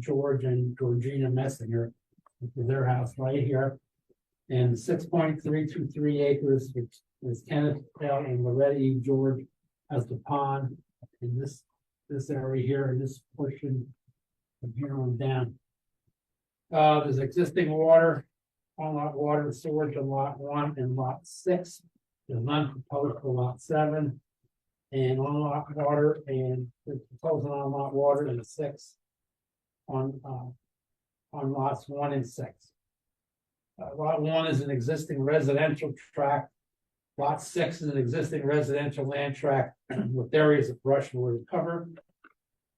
George and Georgina Messinger, which is their house right here. And 6.323 acres, which is Kenneth L. and Loretta E. George as the pond in this area here, and this portion from here on down. There's existing water, on lot water and storage on lot 1 and lot 6. There's none proposed for lot 7. And on lot water and the proposal on lot water and 6 on lots 1 and 6. Lot 1 is an existing residential tract. Lot 6 is an existing residential land tract with areas of brush and wood cover.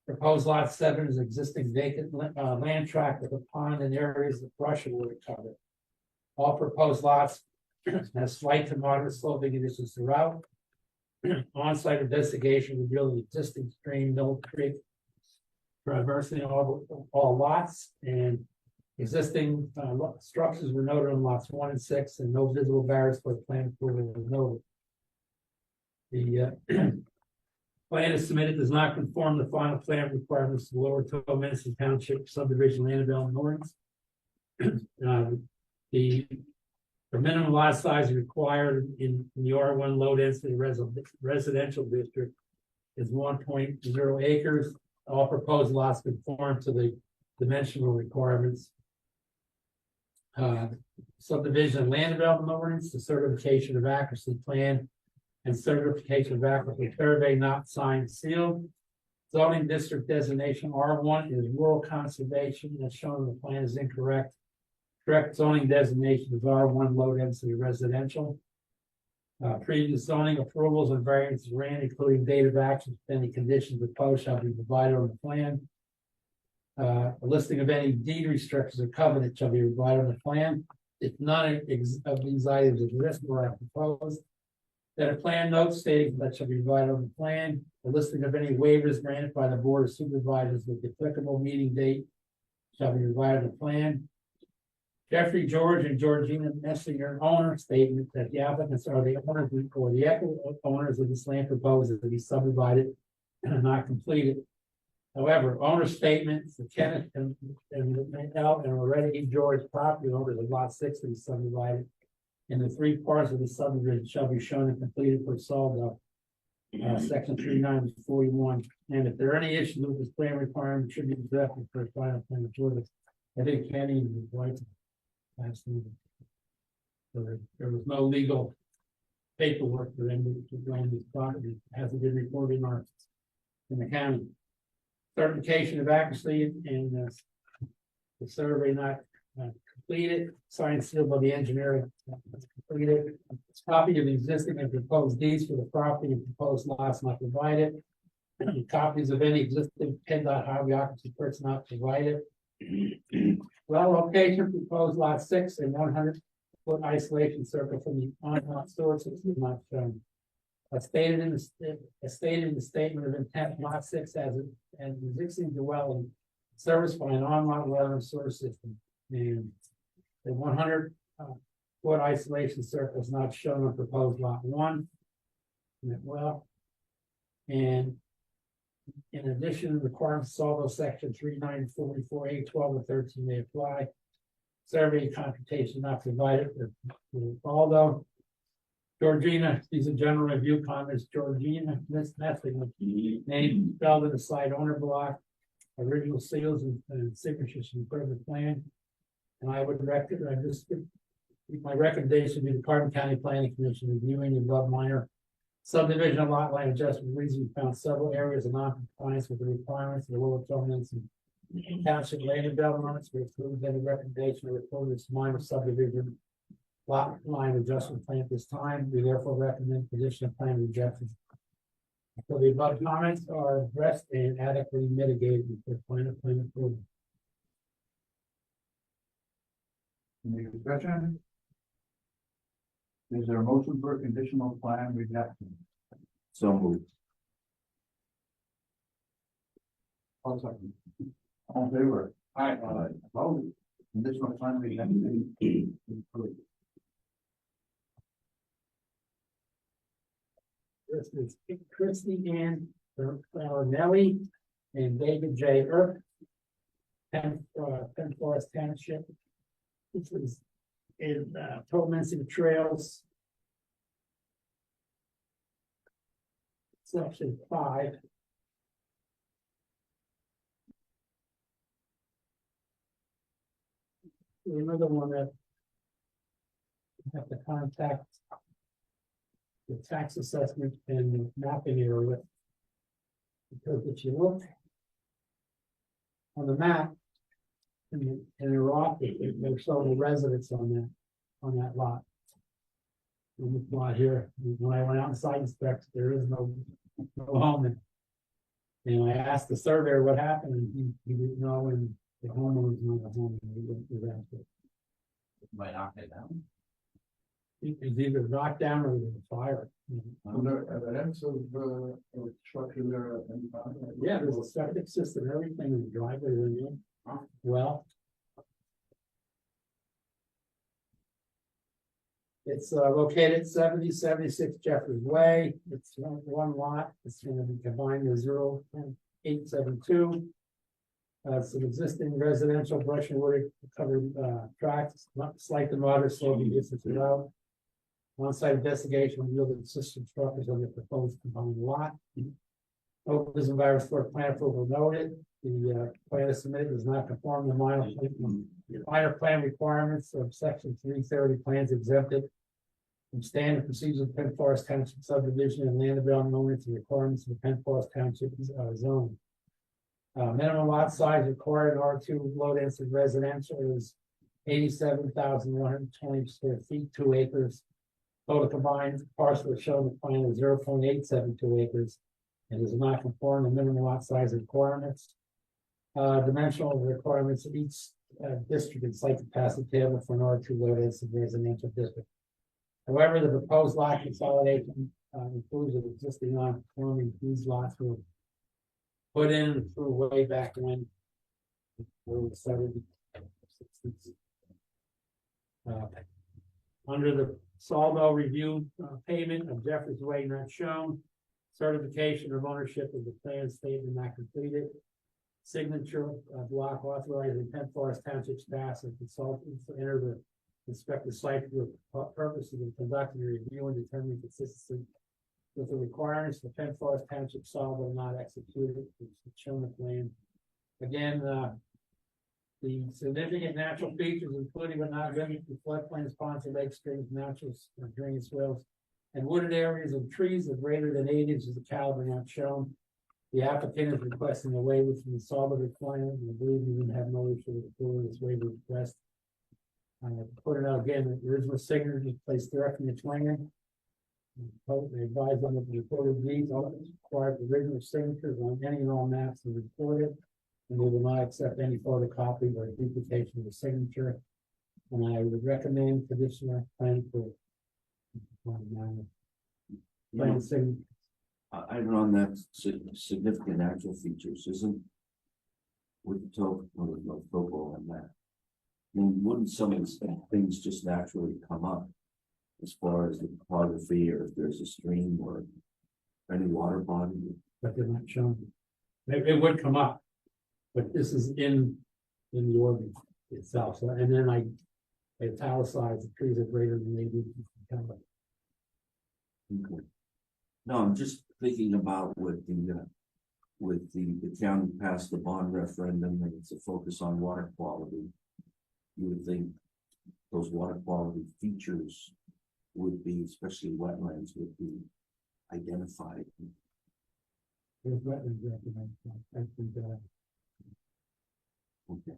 Proposed lot 7 is existing vacant land tract with a pond and areas of brush and wood cover. All proposed lots have slight to moderate sloping conditions throughout. On-site investigation revealed an existing stream, Mill Creek, traversing all lots, and existing structures were noted on lots 1 and 6, and no visible barriers for the plan approval was noted. The plan is submitted does not conform to final plan requirements of Lower Tomenson Township subdivision land development ordinance. The minimum lot size required in the R1 low density residential district is 1.0 acres. All proposed lots conform to the dimensional requirements. Subdivision and land development ordinance, the certification of accuracy plan and certification of accuracy survey not signed, sealed. Zoning district designation R1 is rural conservation, as shown in the plan is incorrect. Correct zoning designation is R1 low density residential. Previous zoning approvals and variances ran, including date of action, any conditions proposed shall be provided on the plan. A listing of any deed restrictions or covenant shall be provided on the plan. If none of these items exist or are proposed, then a plan note stating that shall be provided on the plan. A listing of any waivers granted by the Board of Supervisors with the applicable meeting date shall be provided on the plan. Jeffrey George and Georgina Messinger owner statement that the applicants are the owners or the equitable owners of this land proposed to be subdivided and not completed. However, owner statements, the Kenneth and L. and Loretta E. George property owners of lot 6 to be subdivided, and the 3 parts of the subdivision shall be shown and completed for solved section 3941. And if there are any issues with this plan requirement, should be addressed for a final plan approval. I think Kenny is right. Absolutely. So there was no legal paperwork for them to join this property. It hasn't been recorded in the county. Certification of accuracy and the survey not completed, signed sealed by the engineer completed. Copy of existing and proposed deeds for the property and proposed lots not provided. Copies of any existing PennDOT highway occupancy permits not provided. Well, location proposed lot 6 and 100-foot isolation circle from the on-lot source is not shown. As stated in the statement of intent, lot 6 has an existing dwelling serviced by an on-lot water and sewer system, and the 100-foot isolation circle is not shown on proposed lot 1. Well, and in addition, the requirements of all section 3944A 12 and 13 may apply. Survey computation not provided. Although Georgina, these are general review comments. Georgina, Miss Messing, name spelled in the side owner block, original seals and signatures from the plan. And I would recommend my recommendation to the Carbon County Planning Commission reviewing the above minor subdivision of lot line adjustment reason we found several areas of non-compliance with the requirements of the Lower Tomenson Township land developments. We approved any recommendation to report this minor subdivision lot line adjustment plan at this time. We therefore recommend condition of plan rejection. So the above comments are addressed and adequately mitigated for plan approval. Any discussion? Is there a motion for a conditional plan rejection? So moved. All in favor? Aye. Opposed? Conditional plan rejection. Approved. This is Christy Ann Nelly and David J. Earp. Penn Forest Township. Which was in, Tormented Trails. Section 5. Another one that you have to contact the tax assessment and the mapping area. Because if you look on the map in Iraq, they show the residents on that lot. On this lot here, when I went out and site inspect, there is no home. And I asked the surveyor what happened, and he didn't know, and the homeowner was not a home. And he went through that. Might knock it down. It was either knocked down or there was a fire. Are there evidence of structure there? Yeah, there's a septic system, everything in the driveway. Well, it's located 7076 Jeffers Way. It's one lot. It's going to be combined with 0.872. It's an existing residential brush and wood covered tracts, slight to moderate sloping distance throughout. On-site investigation yielded system structures on the proposed combined lot. Opus and virus for plan approval noted. The plan is submitted does not conform to minor plan requirements of section 330 plans exempted from standard procedures of Penn Forest Township subdivision and land development ordinance and requirements of the Penn Forest Township zone. Minimum lot size required in R2 low density residential is 87,120 square feet, 2 acres. Total combined parcel is shown in the plan is 0.872 acres and does not conform to minimum lot size requirements. Dimensional requirements of each district and site capacity table for an R2 low density residential district. However, the proposed lot consolidation includes an existing non-conforming. These lots were put in through way back when. Under the Saldo review payment of Jeffers Way not shown, certification of ownership of the plan statement not completed, signature of block authorizing Penn Forest Township staff and consultants to enter the inspect the site for the purposes of conducting a review and determining consistency with the requirements of Penn Forest Township Saldo not executed, which is shown the plan. Again, the significant natural features, including but not limited to floodplains, ponds, lakes, streams, natural drainage swales, and wooded areas of trees of greater than 8 inches of caliber not shown. The applicant is requesting a waiver from the solid requirement, and I believe you would have no issue with approving this waiver request. Put it out again, the original signature is placed directly in the plan. They advise them that the recorded deeds require the original signatures on any and all maps are recorded, and we will not accept any photocopy or duplication of the signature. And I would recommend conditional plan for plan signature. I run that significant natural features, isn't with the topo, with no topo on that. I mean, wouldn't some of these things just naturally come up as far as the topography, or if there's a stream or any water body? But they're not shown. It would come up, but this is in the ordinance itself. So, and then I italicize the trees are greater than 8 inches in caliber. Okay. No, I'm just thinking about with the county passed the bond referendum, and it's a focus on water quality. You would think those water quality features would be, especially wetlands, would be identified. There's wetlands recommended. I think Okay.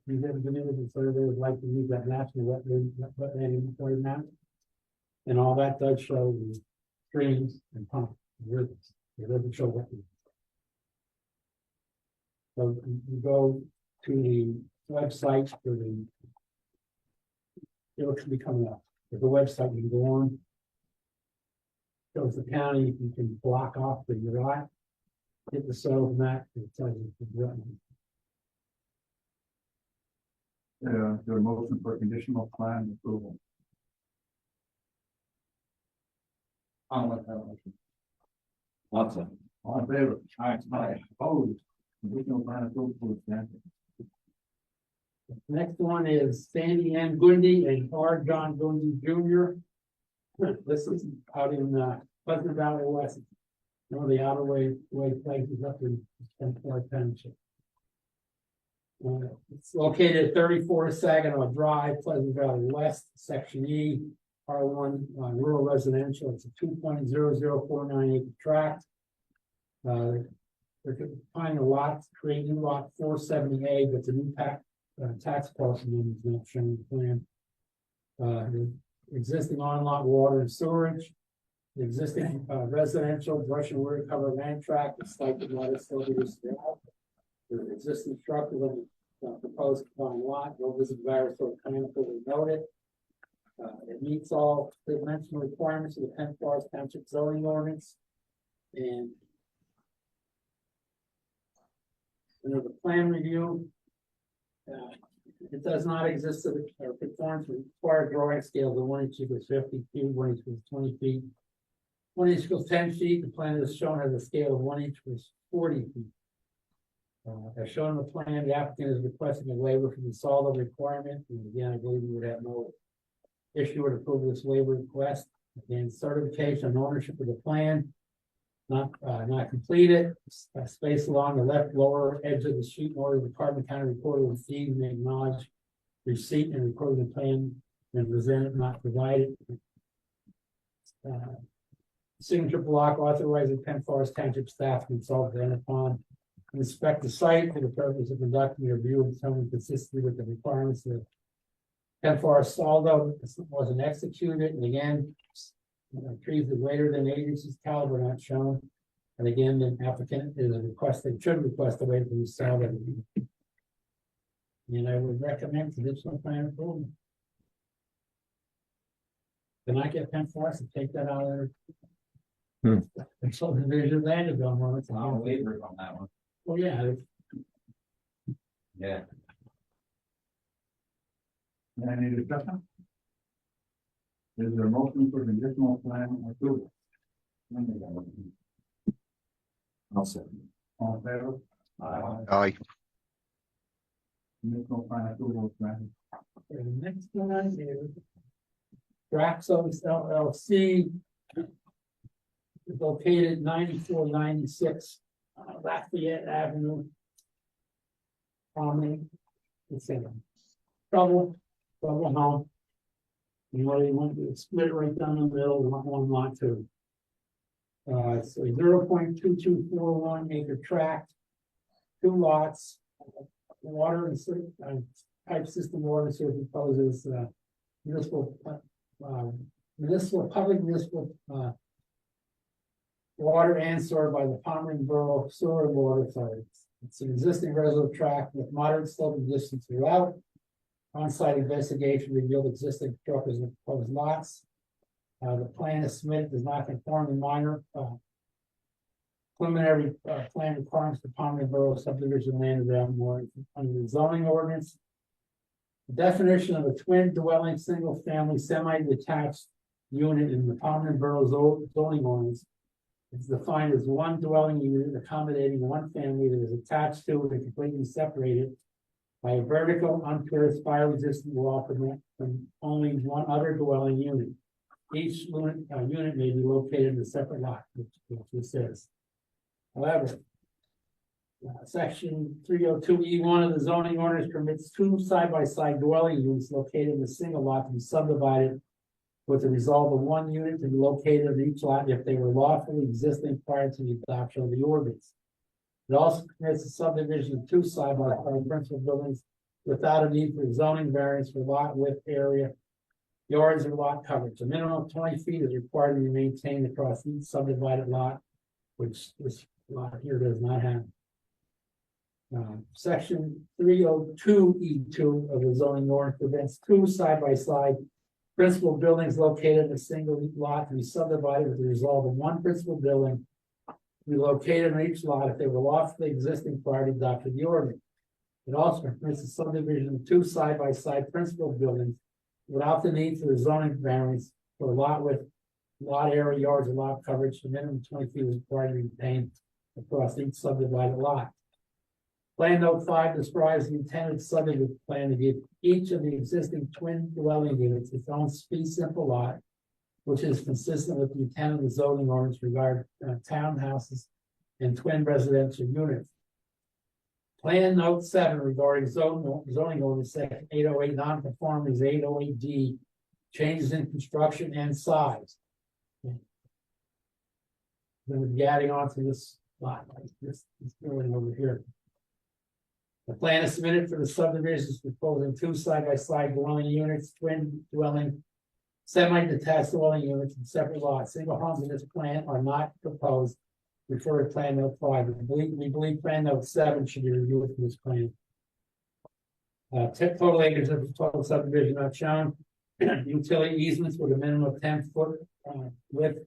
We've never been able to survey would like to use that national wetland inventory map. And all that does show the streams and ponds, rivers. It doesn't show wetlands. So you go to the website for it'll be coming up. There's a website you can go on. Shows the county, you can block off the lot, hit the soil map, and it tells you the wetlands. Their motion for conditional plan approval. I'll let that motion. Awesome. All in favor? Aye. Opposed? Additional plan approval for expansion. Next one is Sandy N. Gundy and R. John Gundy Jr. This is out in Pleasant Valley West. One of the outer way places up in Fort Township. It's located at 34 Saginaw Drive, Pleasant Valley West, Section E, R1 rural residential. It's a 2.0049 acre tract. They're finding a lot, create new lot 470A, but the new tax parcel is not shown in the plan. The existing on-lot water and sewerage, the existing residential brush and wood cover land tract, the site of water still be restored. The existing structure of the proposed combined lot, no visible virus or plan fully noted. It meets all the dimensional requirements of the Penn Forest Township zoning ordinance. And under the plan review, it does not exist or conforms with required drawing scales of 1 inch equals 50 feet, 1 inch equals 20 feet. 1 inch equals 10 feet. The plan is shown as a scale of 1 inch equals 40 feet. As shown in the plan, the applicant is requesting a waiver from the solid requirement. And again, I believe you would have no issue with approval of this waiver request. Again, certification and ownership of the plan. Not completed. Space along the left lower edge of the sheet in order the Department County Recorder will see and acknowledge receipt and recording the plan and presented not provided. Signature block authorizing Penn Forest Township staff to consult then upon inspect the site for the purpose of conducting a review and determining consistency with the requirements of Penn Forest, although it wasn't executed. And again, trees are greater than 8 inches caliber not shown. And again, the applicant is requesting, should request a waiver from the solid. And I would recommend conditional plan approval. Then I get Penn Forest to take that out of there. Subdivision land development. It's I'll waiver on that one. well, yeah, Yeah. Any discussion? Is there a motion for conditional plan approval? I'll say. All in favor? Aye. Conditional plan approval is granted. the next one is Draxos LLC. Is located 9496 Lafayette Avenue. It's in trouble home. You already want to split right down the middle, lot 1, lot 2. So 0.2241 acre tract, 2 lots, water and pipe system water so it proposes public municipal water and sewer by the Pomeroy Borough Sewer Water Authority. It's an existing residential tract with moderate sloping distance throughout. On-site investigation revealed existing structures and proposed lots. The plan is submitted does not conform to minor preliminary plan requirements for Pomeroy Borough subdivision land development under the zoning ordinance. The definition of a twin dwelling, single family, semi-detached unit in the Pomeroy Borough zoning ordinance. It's defined as one dwelling unit accommodating one family that is attached to and completely separated by a vertical, unpierced, fire-resistant wall from only one other dwelling unit. Each unit may be located in a separate lot, which this is. However, section 302E1 of the zoning ordinance permits 2 side-by-side dwelling units located in a single lot to be subdivided with the result of 1 unit to be located in each lot if they were lawfully existing prior to the adoption of the ordinance. It also permits the subdivision of 2 side-by-side principal buildings without a need for zoning variance for lot width, area, yards, and lot coverage. A minimum of 20 feet is required to be maintained across each subdivided lot, which this lot here does not have. Section 302E2 of the zoning ordinance prevents 2 side-by-side principal buildings located in a single lot to be subdivided with the result of 1 principal building to be located in each lot if they were lawfully existing prior to adoption of the ordinance. It also permits the subdivision of 2 side-by-side principal buildings without the need for the zoning variance for a lot with lot area, yards, and lot coverage. The minimum 20 feet is required to be maintained across each subdivided lot. Plan note 5 describes the intended subdivision plan to give each of the existing twin dwelling units its own fee simple lot, which is consistent with the intent of the zoning ordinance regarding townhouses and twin residential units. Plan note 7 regarding zoning ordinance section 808 non-conformities 808D, changes in construction and size. Then we'll be adding on to this lot, like this building over here. The plan is submitted for the subdivisions proposing 2 side-by-side dwelling units, twin dwelling, semi-detached dwelling units, and separate lots. Single homes in this plan are not proposed. Refer to plan note 5. We believe plan note 7 should be reviewed for this plan. Total acres of the total subdivision not shown. Utility easements with a minimum of 10-foot width,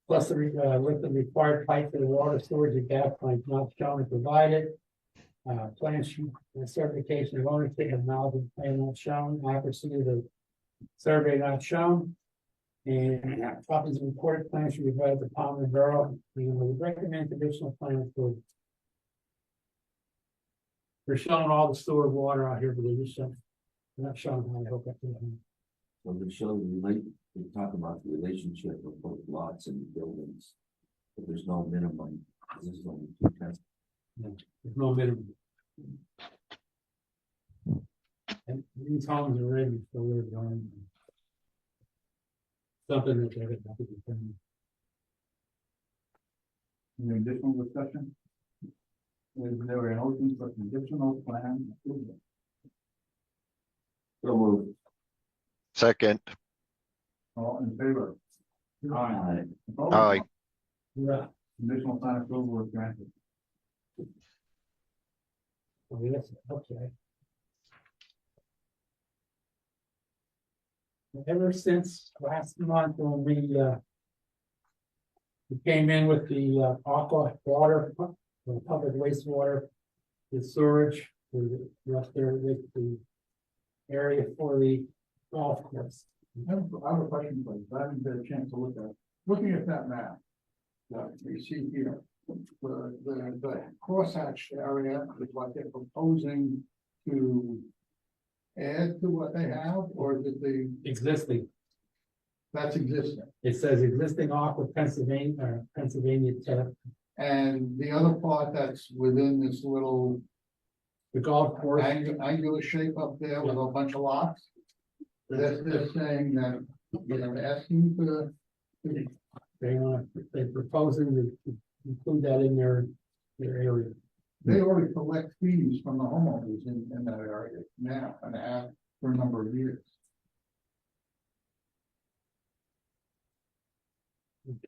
plus the width of the required pipe for the water storage and gas lines not shown and provided. Plan sheet certification of ownership and knowledge of the plan not shown, accuracy of the survey not shown. And copies of recorded plans should be provided to Palmer Borough. We would recommend conditional plan for. They're showing all the stored water out here, but they're just showing, not showing how I hope that can. So they show we talk about the relationship of both lots and buildings. But there's no minimum. This is only 2 tenths. There's no minimum. And these homes are ready for where they're going. Something that they're going to be done. Any additional discussion? Is there an open for conditional plan approval? So moved. Second. All in favor? Aye. Opposed? Aye. Yeah. Conditional plan approval is granted. Okay. Ever since last month when we came in with the aqua water, the public wastewater, the sewage, we left there with the area for the golf course. I have a question, please. I haven't had a chance to look at it. Looking at that map that you see here, the crosshatched area is what they're proposing to add to what they have, or is it Existing, that's existing? it says existing aqua Pennsylvania tech, And the other part that's within this little the golf course. angular shape up there with a bunch of lots? They're saying that, they're asking for They're proposing to include that in their area. they already collect fees from the homeowners in that area now and have for a number of years.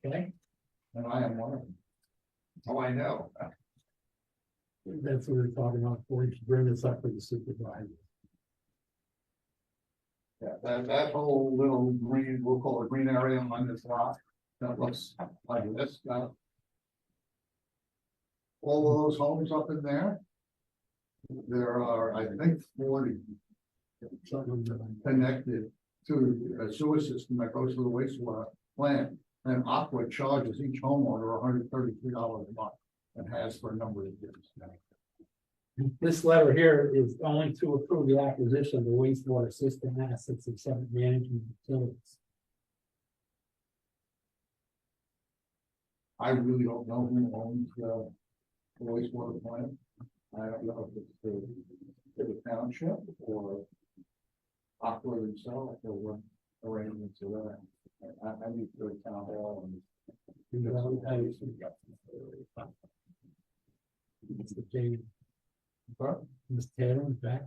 Okay, And I am one of them. Oh, I know. that's what we're talking about, before we should bring this up for the supervisor. Yeah, that whole little green, we'll call it green area on this lot, that looks like this, all of those homes up in there. There are, I think, 40 connected to a sewer system that goes to the wastewater plant. And Aqua charges each homeowner $133 a month and has for a number of years now. This letter here is only to approve the acquisition of the wastewater system assets and separate management utilities. I really don't know who owns the wastewater plant. I don't know if it's the township or Aqua itself or what arrangements are there. I need to go to town hall and. Mr. James. But Mr. Taylor is back.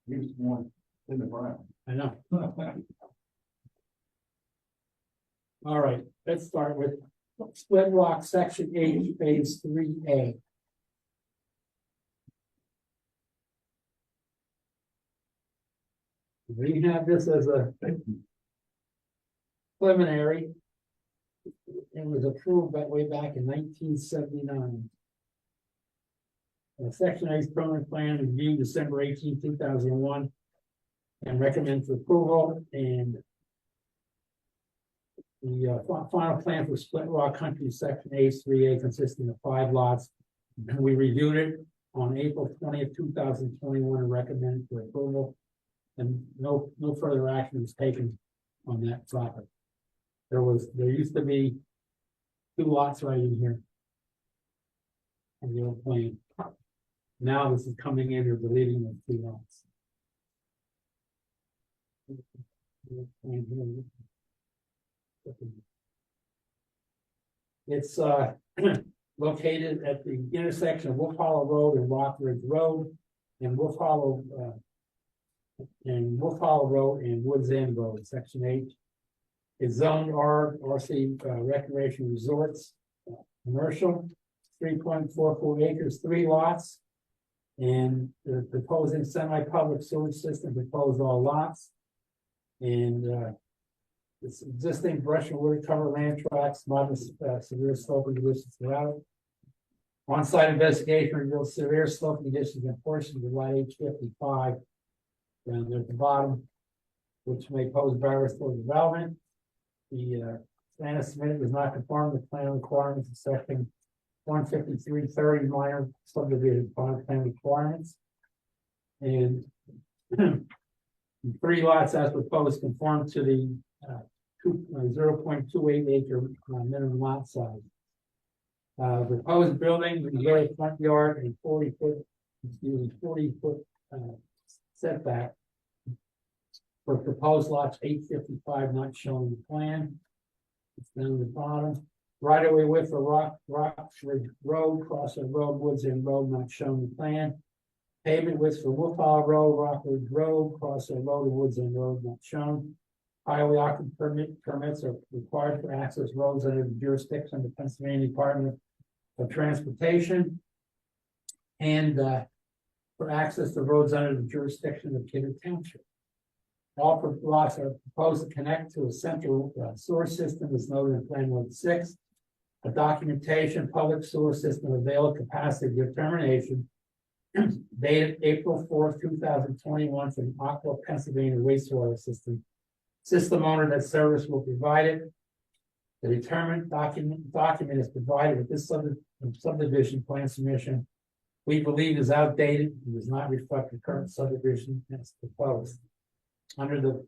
he was one in the ground. I know. All right, let's start with Split Rock, Section 8, Phase 3A. We have this as a preliminary. It was approved that way back in 1979. Section 8's permanent plan reviewed December 18, 2001, and recommends approval. And the final plan for Split Rock Country Section 8 3A consisting of 5 lots. And we reviewed it. on April 20th, 2021, and recommended for approval. And no further action was taken on that topic. There used to be 2 lots right in here. On the old plan. Now this is coming in, or deleting those 2 lots. It's located at the intersection of Wolf Hollow Road and Rock Ridge Road, and Wolf Hollow Road and Woods End Road, section 8. It's zoned RC Recreation Resorts, commercial, 3.44 acres, 3 lots. And they're proposing semi-public sewage system, proposed all lots. And this existing brush and wood cover land tracks, modest severe sloping conditions throughout. On-site investigation revealed severe sloping conditions in portions of lot H55 down there at the bottom, which may pose barriers for development. The plan as submitted does not conform to plan requirements of section 15330 minor subdivision plan requirements. And 3 lots as proposed conform to the 0.28 acre minimum lot size. Proposed building with a front yard and 40 foot setback for proposed lots 855 not shown in the plan. It's down the bottom. Right away with the Rock Ridge Road, Crossing Road, Woods End Road not shown in the plan. Pavement width for Wolf Hollow Road, Rock Ridge Road, Crossing Road, and Woods End Road not shown. Highway occupancy permits are required for access roads under the jurisdiction of the Pennsylvania Department of Transportation. And for access to roads under the jurisdiction of Kidder Township. All lots are proposed to connect to a central sewer system as noted in Plan Note 6. A documentation public sewer system available capacity determination dated April 4th, 2021 from Aqua Pennsylvania wastewater system owner that service will provide it. The determined document is provided with this subdivision plan submission. We believe is outdated and does not reflect the current subdivision as proposed. Under the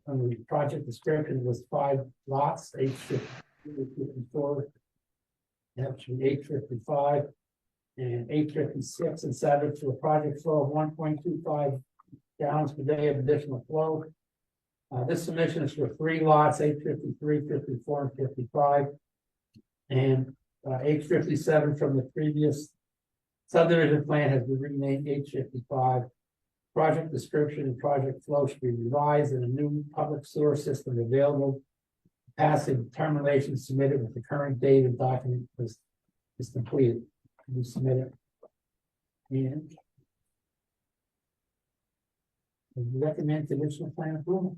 project description was 5 lots, 854, actually 855, and 856, and subject to a project flow of 1.25 gallons per day of additional flow. This submission is for 3 lots, 853, 54, and 55, and 857 from the previous subdivision plan has been renamed 855. Project description and project flow should be revised and a new public sewer system available. Passing determination submitted with the current date of document is completed. You submit it. And we recommend conditional plan approval.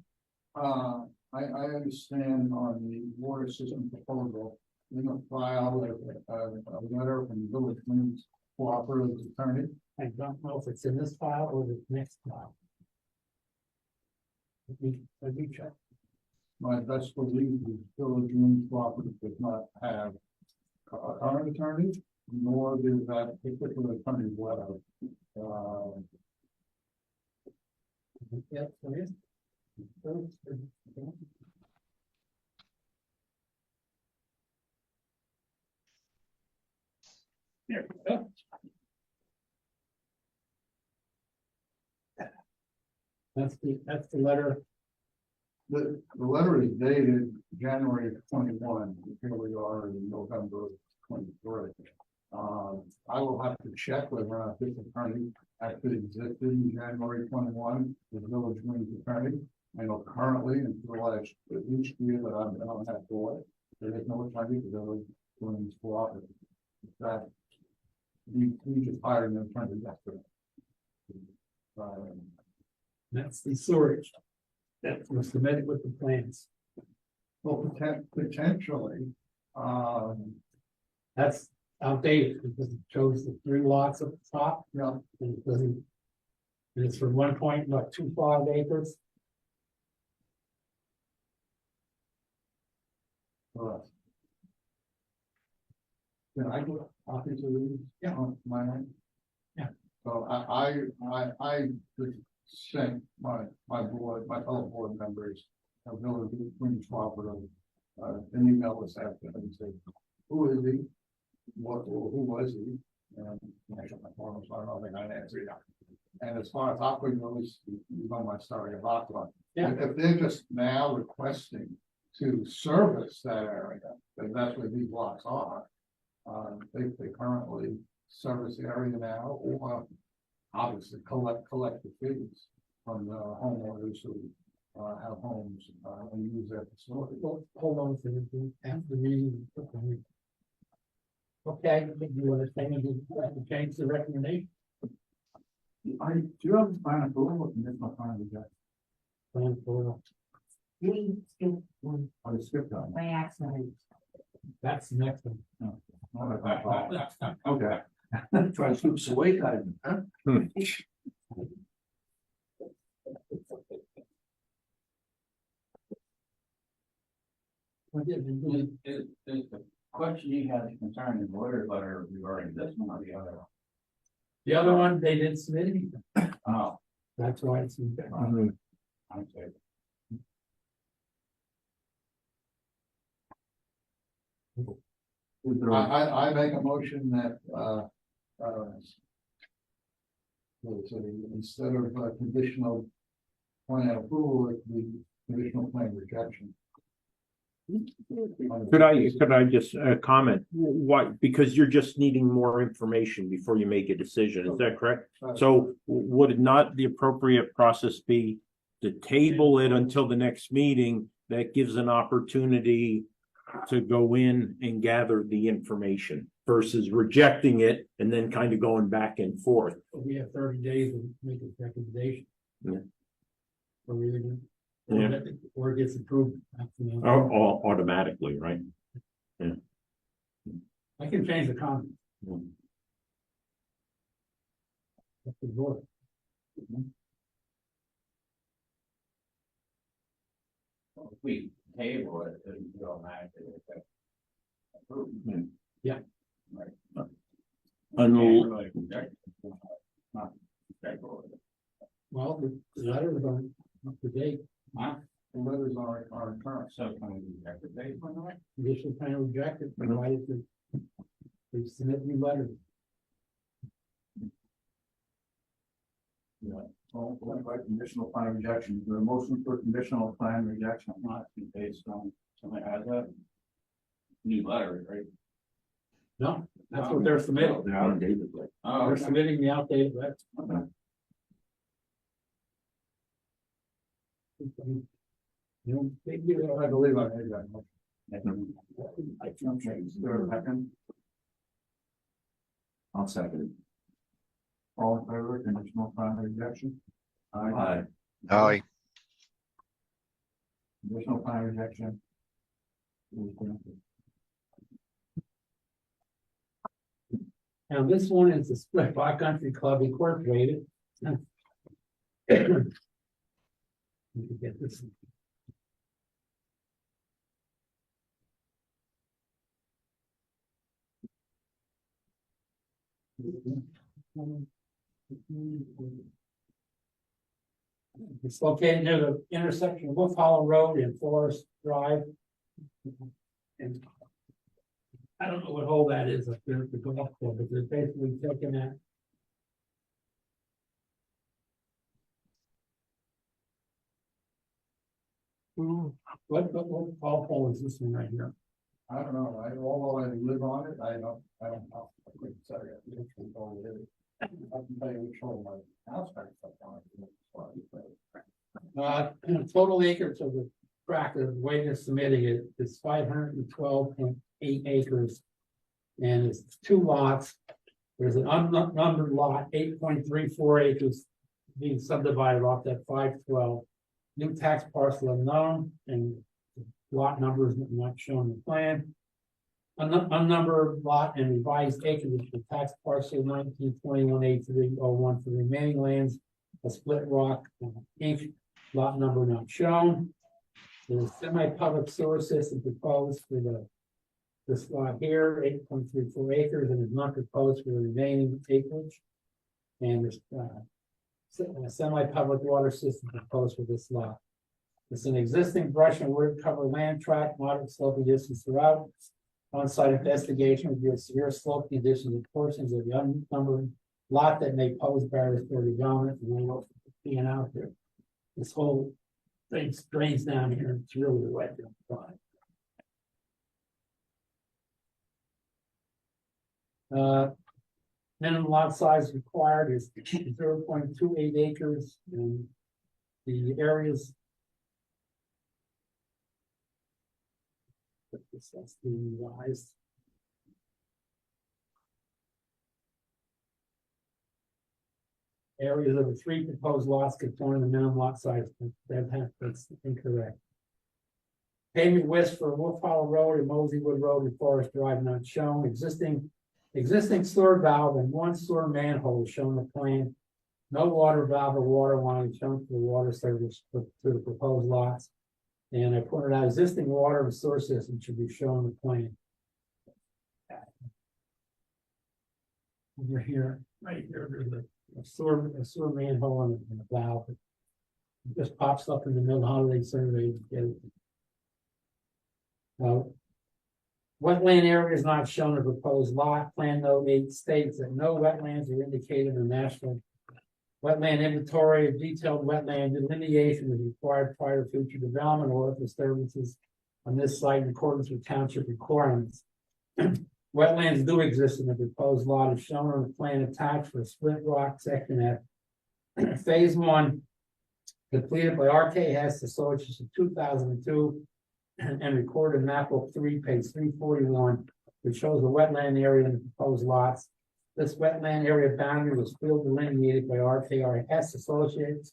I understand on the water system proposal, we're gonna file a letter from the village Women's Cooperative Attorney. I don't know if it's in this file or the next file. Let me check. My best belief is village Women's Cooperative does not have a current attorney, nor does that particular attorney letter. Yeah, there is. There we go. That's the letter. The letter is dated January 21. Here we are in November 23. I will have to check whether or not this attorney actually existed in January 21, the village Women's attorney. I know currently, until each year that I've been on that board, there is no attorney for the village Women's Cooperative. That we just hired an attorney yesterday. That's the storage that was submitted with the plans. Well, potentially, That's outdated because it shows the 3 lots at the top. yeah, And it doesn't. And it's for 1.25 acres. for us. Can I get copies of these? Yeah, on my end. So I could send my board, my fellow board members, of Village Queen's Cooperative, an email this afternoon and say, who is he? Who was he? And I got my phone, so I don't think I answered that. And as far as Aqua goes, you know my story of Aqua. Yeah. If they're just now requesting to service that area, then that's what these lots are. They currently service the area now, or obviously collect the fees from the homeowners who have homes and use their facility. Well, hold on for the after the meeting. Okay, you want to say anything to change the recommendation? Do you have the final approval or conditional final rejection? Plan for, We skipped one I skipped on by accident. that's the next one. that. Okay. Try to keep us awake, huh? What did we do? Is the question you had concerning the lawyer letter regarding this one or the other one? The other one, they didn't submit anything. Oh, That's why it's. I'm sorry. I make a motion that, instead of conditional plan approval, it be conditional plan rejection. Could I just comment? Why? Because you're just needing more information before you make a decision. Is that correct? So would not the appropriate process be to table it until the next meeting? That gives an opportunity to go in and gather the information versus rejecting it and then kind of going back and forth. We have 30 days to make a recommendation. Yeah. Or really, Yeah. or it gets approved. Automatically, right? I can change the comment. Yeah. That's the board. If we table it, then we automatically accept. Approved. Yeah. Right. Unless Really reject it. Not reject it. Well, the letter is on up to date. Huh? The letters are current. So can we reject it based on that? Conditional plan rejected, provided that they submit new letters. Well, by conditional plan rejection, the motion for conditional plan rejection. Not be based on something as a new letter, right? No, that's what they're submitting. They're outdated, like. Oh, They're okay. submitting the outdated letter. Okay. You know, they give it, I believe I made that motion. I can change. Is there a second? I'll second it. All in favor, of conditional plan rejection? Aye. Aye. Conditional plan rejection. is granted. Now, this one is the Split Rock Country Club Incorporated. We could get this. It's located near the intersection of Wolf Hollow Road and Forest Drive. And I don't know what hole that is up there at the golf club, but they're basically taking that. What golf hole is this one right here? I don't know, although I live on it, I don't know. I couldn't tell you which one it is. I can tell you which one my house backs up on it. Total acres of the tract, the way they're submitting it is 512.8 acres. And it's 2 lots. There's an unnumbered lot, 8.34 acres being subdivided off that 512. New tax parcel unknown and lot numbers not shown in the plan. Unnumbered lot and revised acreage for tax parcel 1921A301 for the remaining lands. A Split Rock Inc. lot number not shown. There's semi-public sewer system proposed for this lot here, 8.34 acres, and is not proposed for the remaining acreage. And there's, a semi-public water system proposed for this lot. It's an existing brush and wood cover land tract, moderate sloping distance throughout. On-site investigation reveals severe slope conditions and portions of the unencumbered lot that may pose barriers for development, and then being out there. This whole thing drains down here, it's really wet. Minimum lot size required is 0.28 acres, and the areas. That's the revised. Areas of the three proposed lots conforming the minimum lot size, that's incorrect. Pavement width for Wolf Hollow Road and Moseywood Road and Forest Drive not shown. Existing sewer valve and one sewer manhole is shown on the plan. No water valve or water line shown for the water service to the proposed lots. And I pointed out existing water and sewer system should be shown on the plan. Over here, right here, there's a sewer manhole and a valve. It just pops up in the middle holiday survey. Wetland area is not shown in proposed lot. Plan note 8 states that no wetlands are indicated in the national wetland inventory. A detailed wetland delineation is required prior to future development or disturbances on this site in accordance with township requirements. Wetlands do exist in the proposed lot as shown on the plan attached for Split Rock section F. Phase 1 completed by RK Hess Associates in 2002 and recorded in map book 3, page 341, which shows the wetland area in the proposed lots. This wetland area boundary was field delineated by RKRS Associates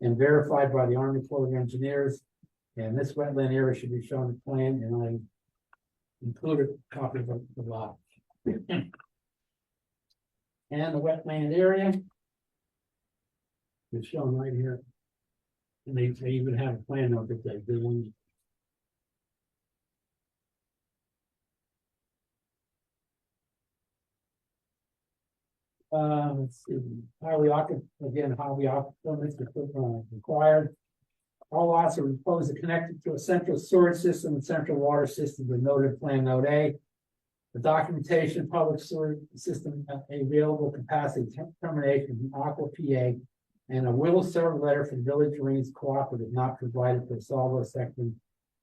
and verified by the Army Corps of Engineers. And this wetland area should be shown in the plan, and I included a copy of the lot. And the wetland area is shown right here. And they even have a plan note that they do. Let's see, highway permits required. All lots are proposed to connect to a central sewerage system and central water system with noted plan note A. The documentation, public sewer system, available capacity termination from Aqua PA, and a will serve letter from Village Greens Cooperative not provided for Salvo section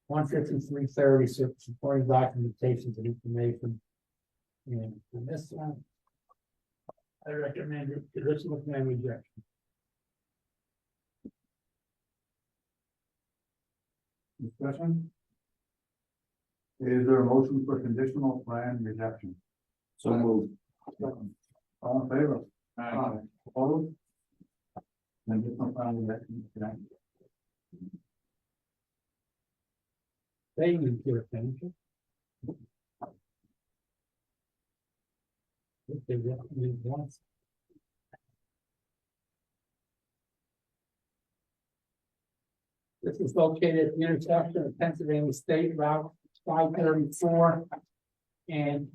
15330 supporting documentations and information. And this one, I recommend it, conditional plan rejection. Discussion? Is there a motion for conditional plan rejection? So moved. All in favor? Aye. Opposed? Conditional plan rejection, okay. They need your attention. If they recommend once. This is located at the intersection of Pennsylvania State Route 534 and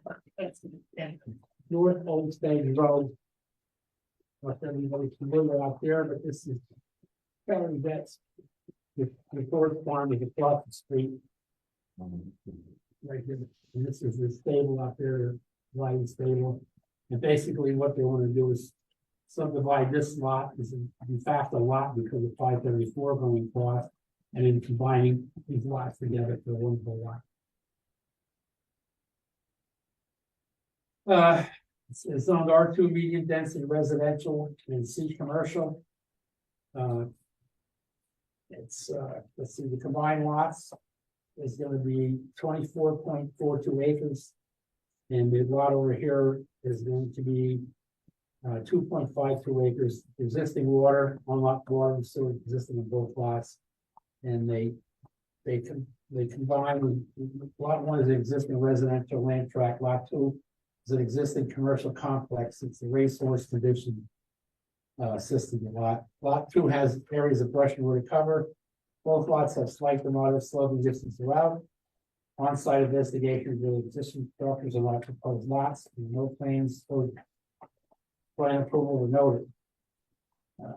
North Old State Road. Not everybody's familiar out there, but this is fairly that's the fourth farm is across the street. Right here, and this is the stable out there, lighting stable. And basically what they want to do is subdivide this lot, is in fact a lot because of 534 going across, and then combining these lots together for one whole lot. It's zoned R2 medium density residential and C commercial. Let's see, the combined lots is going to be 24.42 acres. And the lot over here is going to be 2.52 acres. Existing water, unlocked water and sewer existing in both lots. And they combine. Lot 1 is an existing residential land tract. Lot 2 is an existing commercial complex. It's a racehorse condition system. Lot 2 has areas of brush and wood cover. Both lots have slight to moderate sloping distance throughout. On-site investigation of existing structures and lot proposed lots. And no plans or plan approval were noted. The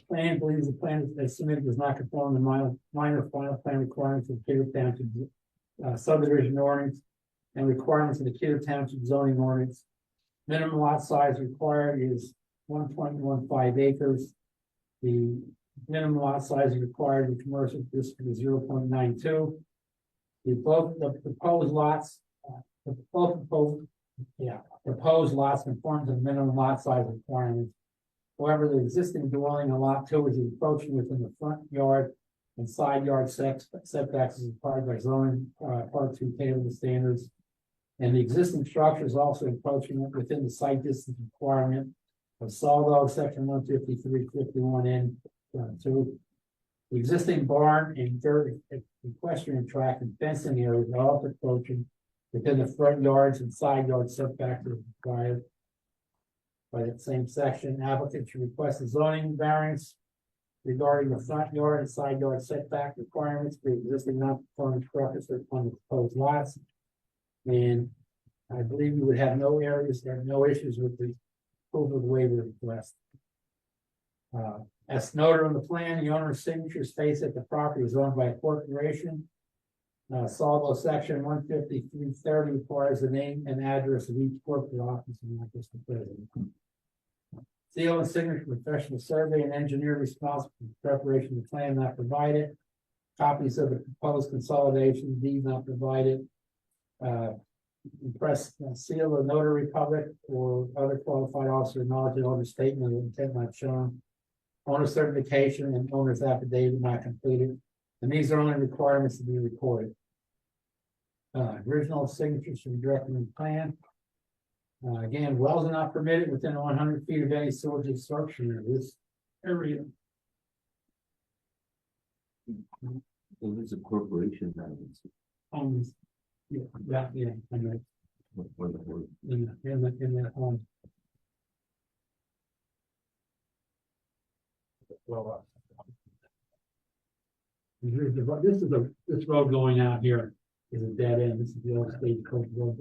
plan believes the plan they submitted does not conform to minor final plan requirements of Peter Township subdivision ordinance and requirements of the Peter Township zoning ordinance. Minimum lot size required is 1.15 acres. The minimum lot size required in commercial district is 0.92. The proposed lots, proposed lots conform to the minimum lot size requirements. However, the existing dwelling on lot 2 is encroaching within the front yard and side yard setbacks as required by zoning, part 2 table of standards. And the existing structure is also encroaching within the site distance requirement of Saldo section 153.51 N2. The existing barn and dirt equestrian track and fencing areas are also encroaching within the front yards and side yard setbacks as required by that same section. Applicant should request a zoning variance regarding the front yard and side yard setback requirements for existing non-conforming structures on the proposed lots. And I believe you would have no issues with the approval of the waiver request. As noted on the plan, the owner's signature states that the property is owned by a corporation. Salvo section 153.30 requires the name and address of each corporate office and not just the president. Seal and signature professional survey and engineer responsible for the preparation of the plan not provided. Copies of the proposed consolidation deed not provided. Impress seal of notary public or other qualified officer knowledge of owner's statement of intent not shown. Owner certification and owner's affidavit not completed. And these are only requirements to be recorded. Original signatures should be directed in the plan. Again, wells are not permitted within 100 feet of any sewage absorption in this area. Well, it's a corporation that is. Yeah, in that home. Well, this road going out here is a dead end. This is the old state coast road.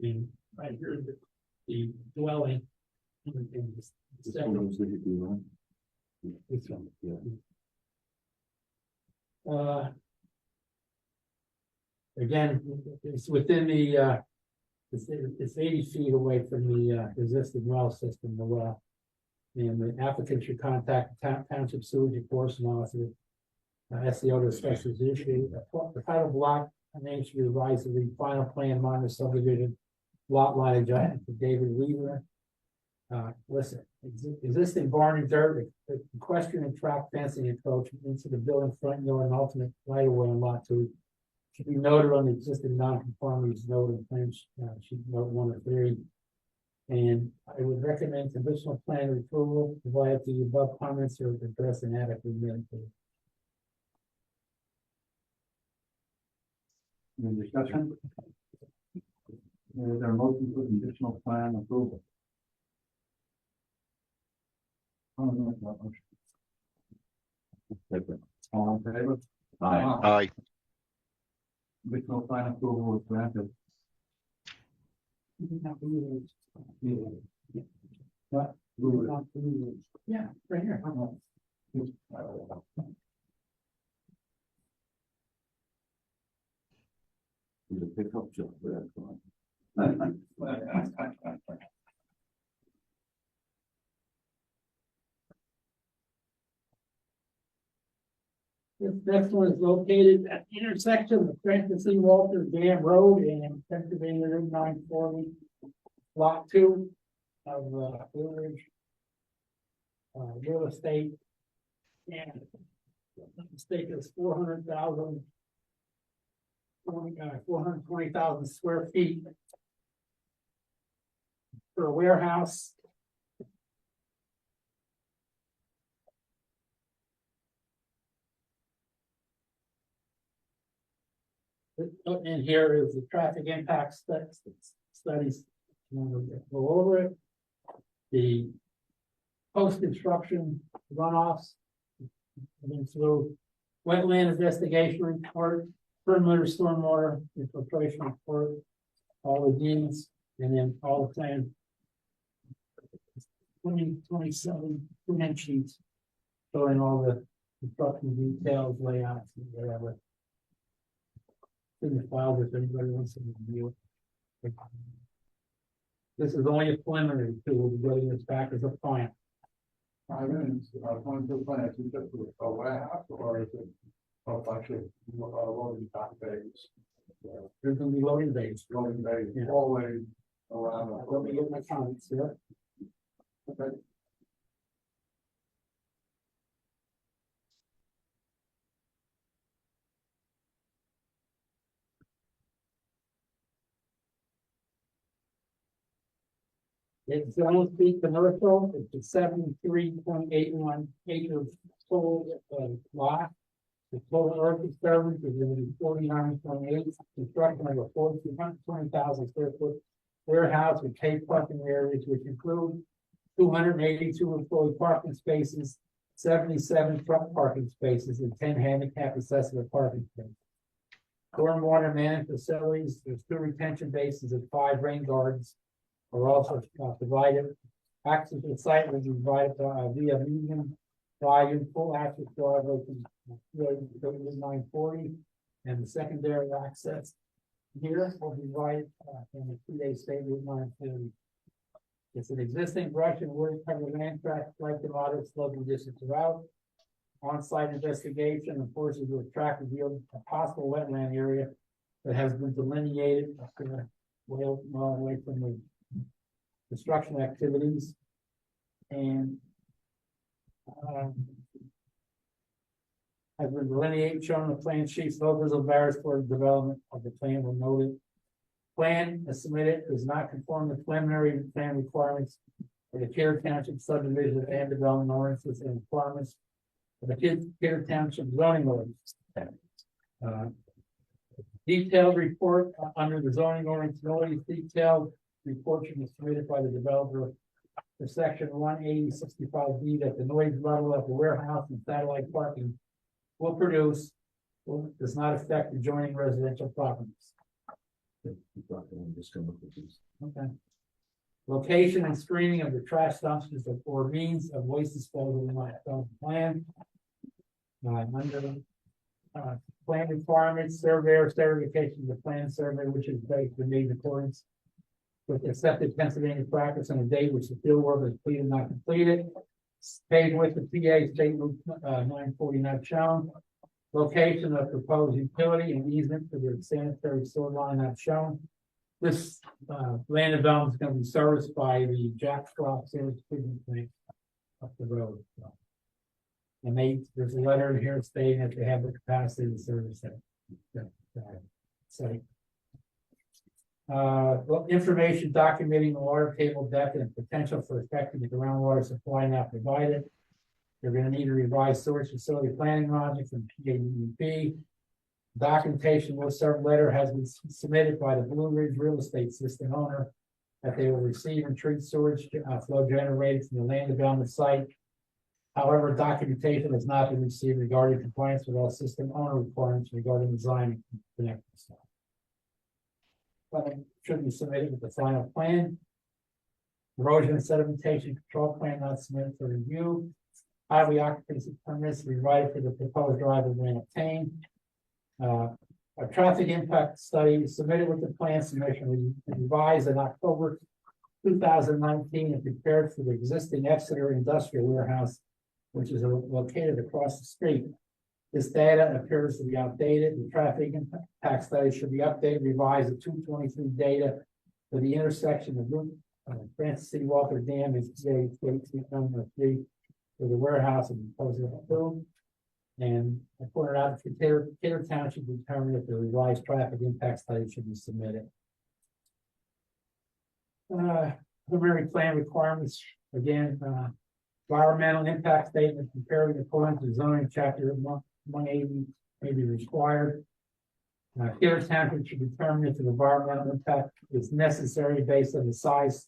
And right here is the dwelling. And this second, this one. Yeah. Again, it's within the it's 80 feet away from the existing well system, the well. And the applicant should contact the township sewage enforcement officer. SEO to special issue. The title block name should be revised to read final plan minor subdivision lot line adjustment for David Weaver. Listen, existing barn and dirt, equestrian and track fencing approach into the building front yard and alternate right of way on lot 2 should be noted on the existing non-conformities noted in plan sheet note 1 or 3. And I would recommend conditional plan approval, provided the above comments are addressed and adequately mitigated. Any discussion? Is there a motion for conditional plan approval? All in favor? Aye. Conditional plan approval is granted. What? Yeah, right here. Need a pickup truck for that one. This next one is located at the intersection of Francis C. Walter Dam Road and Pennsylvania Route 940, Lot 2 of Blue Ridge real estate. And the stake is 420,000 square feet for a warehouse. And here is the traffic impact studies. We'll go over it. The post-construction runoffs. And through wetland investigation report, perimeter stormwater infiltration report, all the deeds, and then all the plans. 27 plan sheets showing all the construction details, layouts, and whatever. In the file if anybody wants to review it. This is only a preliminary too, we'll be getting this back as a final. I mean, one of the plans, is just a warehouse or is it a bunch of loading dock bays? There's gonna be loading bays. Loading bays, Yeah. always around. Let me get my comments here. Okay. It's zone speed commercial, it's a 73.81 acre total lot. The total earth disturbance is going to be 49.8, construction of a 420,000 square foot warehouse with paid parking areas, which include 282 employee parking spaces, 77 truck parking spaces, and 10 handicap accessible parking spaces. Stormwater management facilities, there's 2 retention basins and 5 rain gardens are also provided. Access to the site will be provided via medium volume full access driveway from 940, and the secondary access here will be right in the 2-day state route 930. It's an existing brush and wood covered land tract, like the moderate sloping distance throughout. On-site investigation and forces with track revealed a possible wetland area that has been delineated well away from the construction activities. And has been delineated, shown on the plan sheets. No visible barriers for the development of the plan were noted. Plan as submitted does not conform to preliminary plan requirements for the Carroll Township subdivision and development ordinances and requirements of the Carroll Township zoning ordinance. Detailed report under the zoning ordinance, detailed report should be submitted by the developer for section 18065B that the noise level of the warehouse and satellite parking will produce does not affect adjoining residential properties. Okay. Location and screening of the trash dumpsters or means of waste disposal in my plan. Under plan requirements, surveyor certification of the plan survey, which is based on made in accordance with accepted Pennsylvania practice on a date which the field work is completed not completed. Paid with the PA State Route 940 not shown. Location of proposed utility and easement for the sanitary sewer line not shown. This land development is going to be serviced by the Jack Straw sewage treatment plant up the road. And there's a letter in here stating that they have the capacity to service that site. Information documenting the water table depth and potential for affecting the groundwater supply not provided. They're going to need a revised storage facility planning logic from PADEP. Documentation will serve letter has been submitted by the Blue Ridge Real Estate System owner that they will receive and treat sewage flow generated from the land development site. However, documentation has not been received regarding compliance with all system owner requirements regarding design and connecting stuff. But it should be submitted with the final plan. Erosion and sedimentation control plan not submitted for review. Highway occupancy permits provided for the proposed driveway when obtained. A traffic impact study submitted with the plan submission revised in October 2019 and prepared for the existing Exeter Industrial Warehouse, which is located across the street. This data appears to be outdated. The traffic impact study should be updated, revised at 223 data for the intersection of Route Francis C. Walker Dam and State number 3 for the warehouse and proposed build. And I pointed out that Taylor Township determined that the revised traffic impact study should be submitted. Preliminary plan requirements, again, environmental impact statement comparing according to zoning chapter 180 may be required. Taylor Township should determine if the environmental impact is necessary based on the size,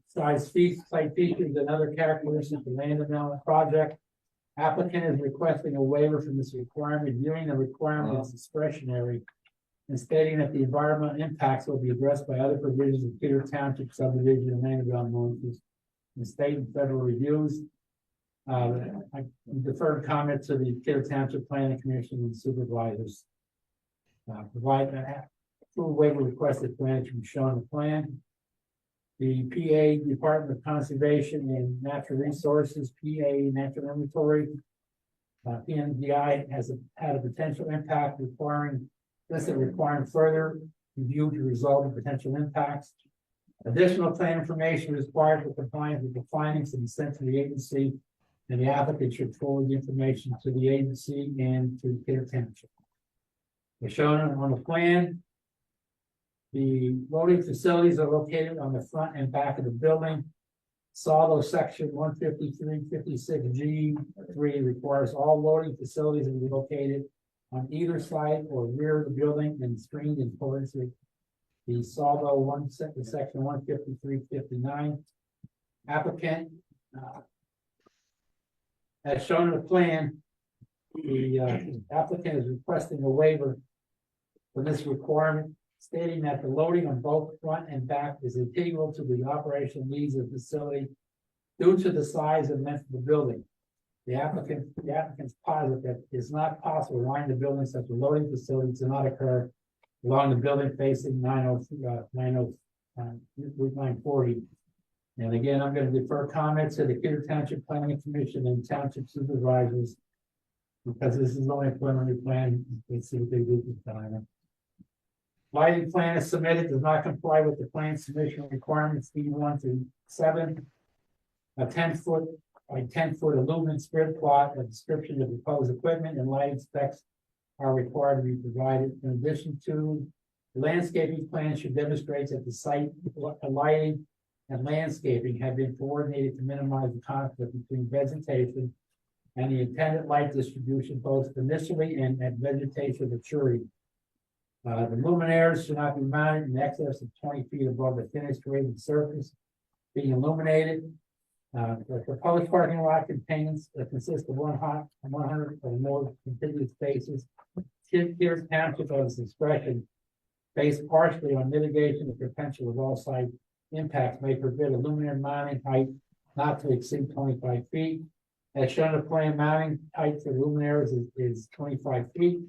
site features, and other characteristics of the land development project. Applicant is requesting a waiver from this requirement. Viewing the requirement as discretionary, and stating that the environmental impacts will be addressed by other provisions of Peter Township subdivision and land development ordinances and state and federal reviews. I deferred comment to the Peter Township Planning Commission and supervisors. Provide full waiver requested plan to be shown on the plan. The PA Department of Conservation and Natural Resources, PA Natural Inventory. PNDI has had a potential impact requiring further review to resolve the potential impacts. Additional plan information is required for compliance with the findings and sent to the agency, and the applicant should forward the information to the agency and to Peter Township. As shown on the plan, the loading facilities are located on the front and back of the building. Sawlow section 153-56G3 requires all loading facilities to be located on either side or rear of the building and screened in accordance with the Sawlow section 153-59. Applicant, as shown in the plan, the applicant is requesting a waiver for this requirement, stating that the loading on both front and back is integral to the operational needs of the facility due to the size and length of the building. The applicant's positive that it's not possible to line the building such a loading facility to not occur along the building facing 940. And again, I'm going to defer comments to the Peter Township Planning Commission and Township Supervisors, because this is only a preliminary plan. Let's see what they do this time. Lighting plan is submitted, does not comply with the plan submission requirements D1 through 7. A 10-foot by 10-foot aluminum spread plot, a description of proposed equipment and lighting specs are required to be provided. In addition to the landscaping plan should demonstrate that the site lighting and landscaping have been coordinated to minimize the conflict between vegetation and the intended light distribution both initially and at vegetation maturity. The luminaires should not be mounted in excess of 20 feet above the finished graded surface being illuminated. The proposed parking lot consists of 100 or more contiguous spaces. Peter Township has discretion based partially on mitigation of potential of all site impacts may permit a luminaire mounting height not to exceed 25 feet. As shown in the plan, mounting height for luminaires is 25 feet.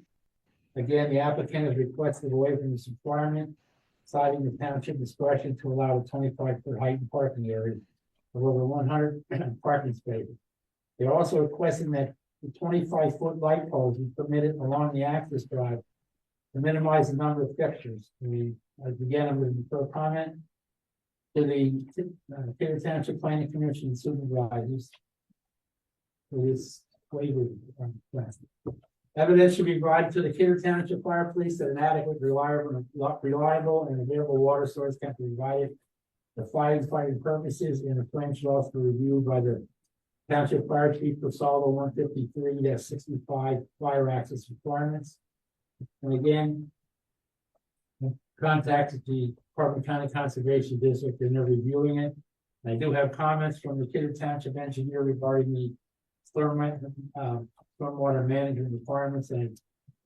Again, the applicant has requested away from this requirement, citing the township discretion to allow a 25-foot height in parking area of over 100 parking spaces. They're also requesting that the 25-foot light poles be permitted along the access drive to minimize the number of fixtures. Again, I'm going to defer comment to the Peter Township Planning Commission supervisors for this waiver request. Evidence should be provided to the Peter Township Fire Police that an adequate, reliable, and available water source can be provided for firefighting purposes, and the plan should also be reviewed by the Township Fire Chief for Sawlow 153-65 fire access requirements. And again, contacted the Department of County Conservation District, and they're reviewing it. I do have comments from the Peter Township engineer regarding the stormwater management requirements, and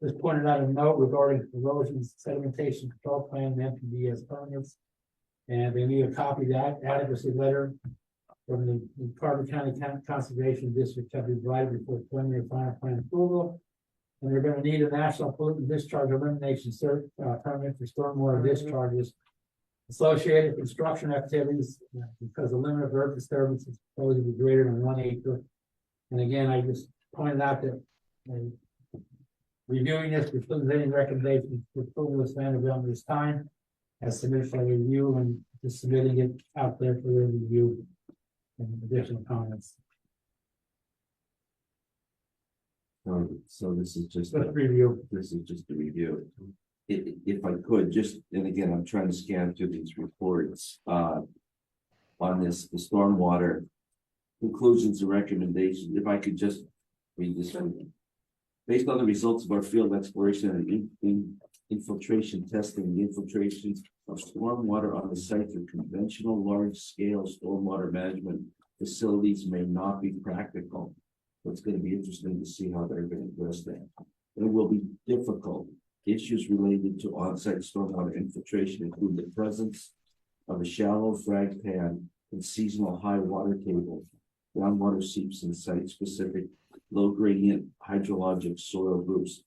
just pointed out a note regarding erosion sedimentation control plan and MPDS permits. And they need a copy of that adequacy letter from the Department of County Conservation District to be provided before preliminary final plan approval. And they're going to need a national pollutant discharge elimination permit for stormwater discharges associated construction activities, because the limit of earth disturbance is supposed to be greater than 1 acre. And again, I just pointed out that reviewing this precludes any recommendations for approval of land development this time, as submitted for review, and just submitting it out there for their review and additional comments. So this is just Let's review. This is just a review. If I could just, and again, I'm trying to scan through these reports on this, the stormwater conclusions and recommendations. If I could just read this one. Based on the results of our field exploration and infiltration testing, the infiltration of stormwater on the site through conventional large-scale stormwater management facilities may not be practical. So it's going to be interesting to see how they're going to address that. It will be difficult Issues related to on-site stormwater infiltration include the presence of a shallow frag pan and seasonal high water table, groundwater seeps and site-specific low gradient hydrologic soil groups,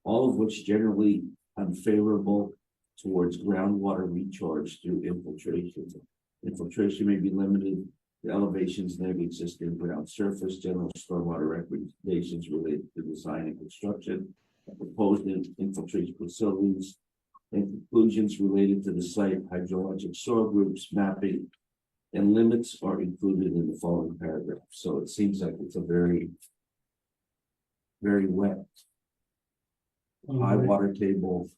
all of which generally unfavorable towards groundwater recharge through infiltration. Infiltration may be limited to elevations near the existing ground surface. General stormwater recommendations related to design and construction, proposed infiltration facilities, and conclusions related to the site hydrologic soil groups, mapping, and limits are included in the following paragraph. So it seems like it's a very wet, high water table,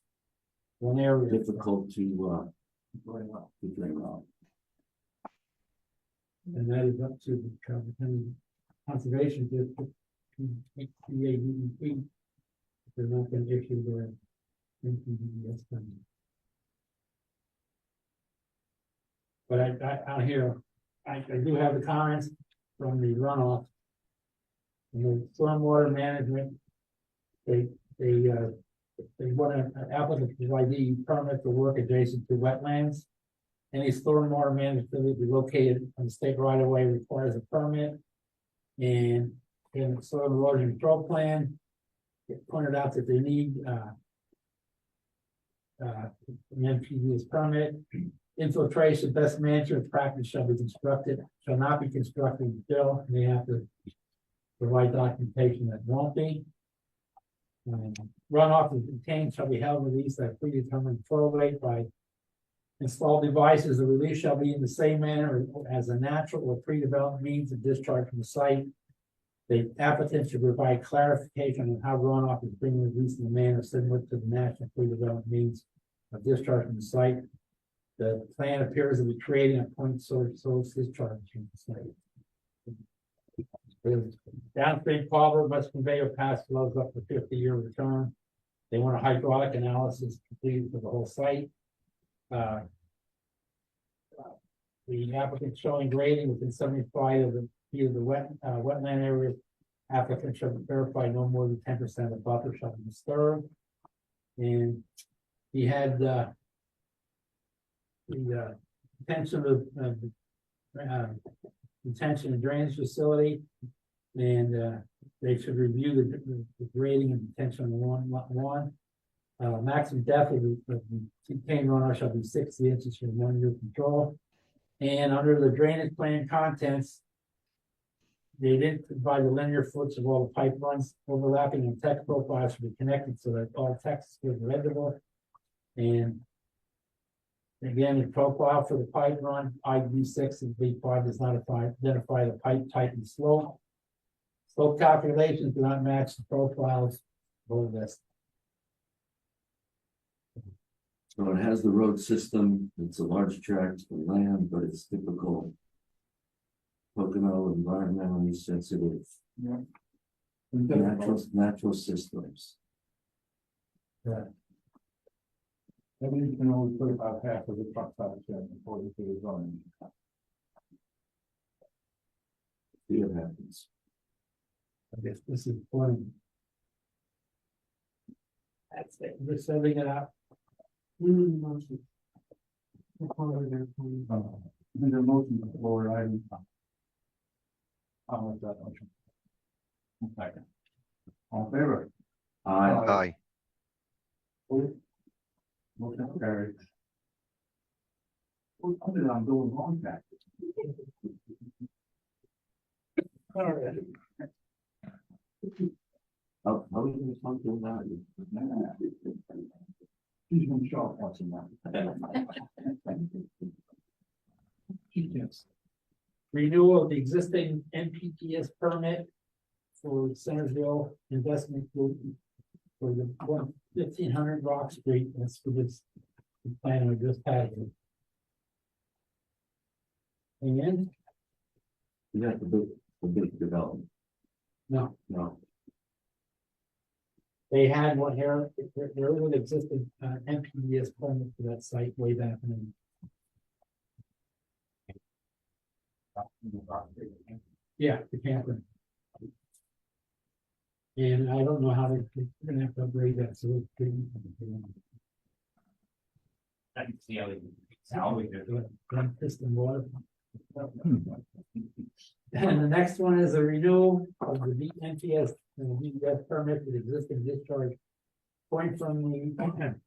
One area. difficult to drain out. And that is up to the conservation district. If they're not going to issue their NPDES permit. But I hear, I do have the comments from the runoff. And the stormwater management, they want an applicant to provide the permit for work adjacent to wetlands. Any stormwater management facility located on the state right of way requires a permit. And in the soil erosion control plan, it pointed out that they need an NPDES permit. Infiltration best management practice shall not be constructed until they have to provide documentation that won't be. Runoff is contained shall be held released at predetermined flow rate by installed devices. The release shall be in the same manner as a natural or pre-developed means of discharge from the site. The applicant should provide clarification on how runoff is being released in a manner similar to the national pre-developed means of discharge from the site. The plan appears to be creating a point source discharge from the site. The downstream culvert must convey or pass flows up to 50-year return. They want a hydraulic analysis completed for the whole site. The applicant showing grading within 75 of the feet of the wetland area. Applicant shall verify no more than 10% of buffer shall be disturbed. And he had the intention of detention and drainage facility, and they should review the grading and detention on one. Maximum depth of the contained runoff shall be 60 inches from 1 year control. And under the drainage plan contents, they didn't provide the linear foots of all the pipe runs overlapping, and text profiles should be connected so that all text is legible. And again, the profile for the pipe run, ID6 and B5 does not identify the pipe type and slope. Slope calculations do not match the profiles below this. So it has the road system, it's a large tract of land, but it's typical Pocono environmentally sensitive Yeah. natural systems. Right. That means you can only put about half of the truck size in according to the zoning. See what happens. I guess this is one. That's it, we're setting it up. We need a motion. Need a motion for item. I'll make that motion. Second. All in favor? Aye. Motion carried. What did I do wrong back? All right. How are we gonna talk to about it? He's gonna show up once in a while. Yes. Renewal of the existing NPDES permit for Centersville Investment Group for the 1500 Rock Street. That's for this plan we just had. And You got the big development. no, No, they had one here. There was an existing NPDES permit for that site way back when. Yeah, the camper. And I don't know how they're gonna have to upgrade that, so. I can see how they salvage it. Piston water. And the next one is a renewal of the BNPS, BPS permit for the existing discharge. Point from the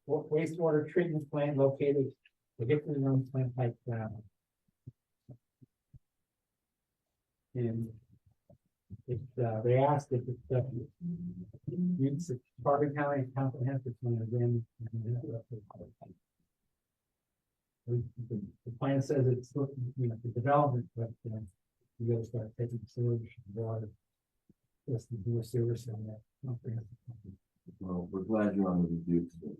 wastewater treatment plant located. To get to the known plant pipe down. And if they asked if it's meets the Carbon County comprehensive plan again. The plan says it's looking, for development, but you gotta start taking sewage, water. Just to do a service on that. comprehensive plan. Well, we're glad you're on the review today.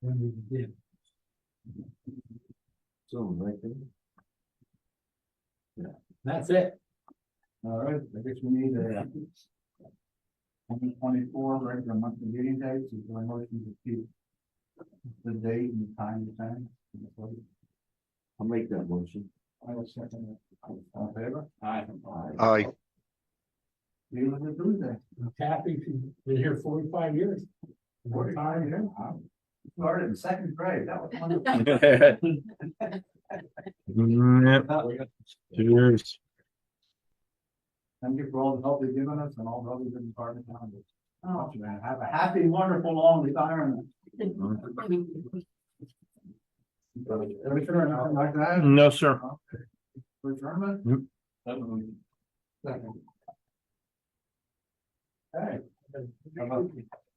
When we did. So, right there. That's it. All right, I guess we need a 2024 regular monthly meeting dates, is there a motion to keep the date and time the same? I'll make that motion. I will second it. All in favor? Aye. Aye. See you on the Tuesday. I'm happy to be here 45 years. 45 years. Started in second grade, that was wonderful. Cheers. Thank you for all the help you've given us and all the others in the department. Oh, man, have a happy, wonderful, long retirement. Everything like that? No, sir. Retirement? Second. Hey. How about